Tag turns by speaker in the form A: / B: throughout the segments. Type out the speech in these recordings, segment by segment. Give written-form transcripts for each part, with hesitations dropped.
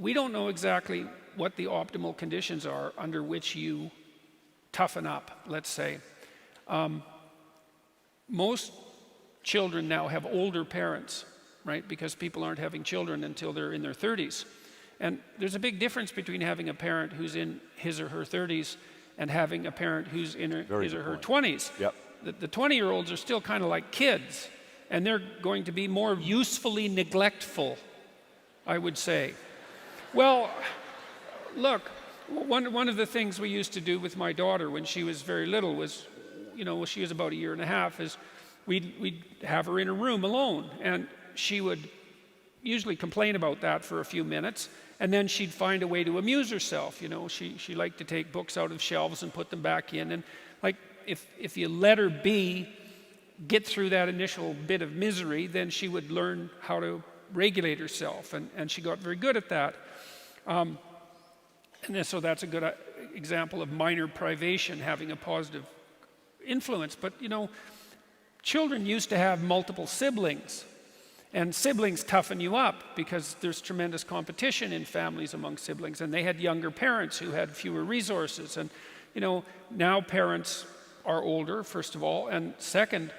A: we don't know exactly what the optimal conditions are under which you toughen up, let's say. Most children now have older parents, right? Because people aren't having children until they're in their 30s. And there's a big difference between having a parent who's in his or her 30s and having a parent who's in his or her 20s.
B: Yep.
A: The 20-year-olds are still kind of like kids, and they're going to be more usefully neglectful, I would say. Well, look, one of the things we used to do with my daughter when she was very little was, she was about a year and a half, is we'd have her in a room alone, and she would usually complain about that for a few minutes, and then she'd find a way to amuse herself. She liked to take books out of shelves and put them back in, and like if you let her get through that initial bit of misery, then she would learn how to regulate herself, and she got very good at that. And so that's a good example of minor privation having a positive influence. But children used to have multiple siblings, and siblings toughen you up because there's tremendous competition in families among siblings, and they had younger parents who had fewer resources. And now parents are older, first of all, and second,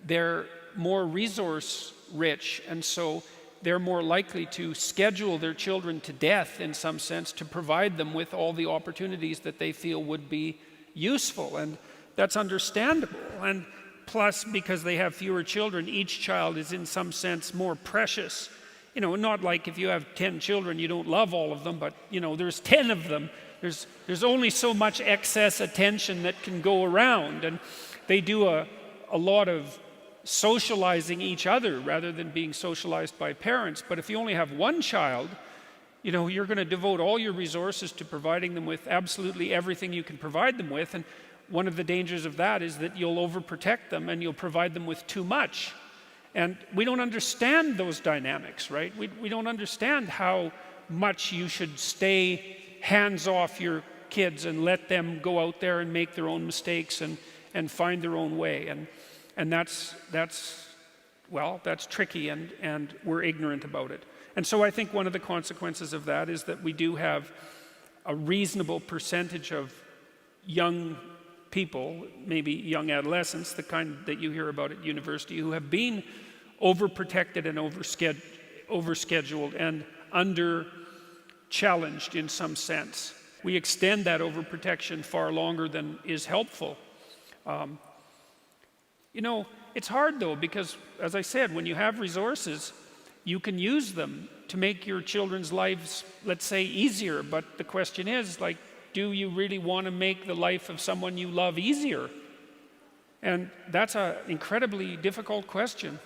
A: they're more resource rich, and so they're more likely to schedule their children to death in some sense to provide them with all the opportunities that they feel would be useful. And that's understandable. And plus, because they have fewer children, each child is in some sense more precious. Not like if you have 10 children, you don't love all of them, but there's 10 of them. There's only so much excess attention that can go around, and they do a lot of socializing each other rather than being socialized by parents. But if you only have one child, you're going to devote all your resources to providing them with absolutely everything you can provide them with. And one of the dangers of that is that you'll overprotect them and you'll provide them with too much. And we don't understand those dynamics, right? We don't understand how much you should stay hands off your kids and let them go out there and make their own mistakes and find their own way. And that's tricky, and we're ignorant about it. And so I think one of the consequences of that is that we do have a reasonable percentage of young people, maybe young adolescents, the kind that you hear about at university, who have been overprotected and overscheduled and under-challenged in some sense. We extend that overprotection far longer than is helpful. It's hard though, because as I said, when you have resources, you can use them to make your children's lives, let's say, easier. But the question is, do you really want to make the life of someone you love easier? And that's an incredibly difficult question.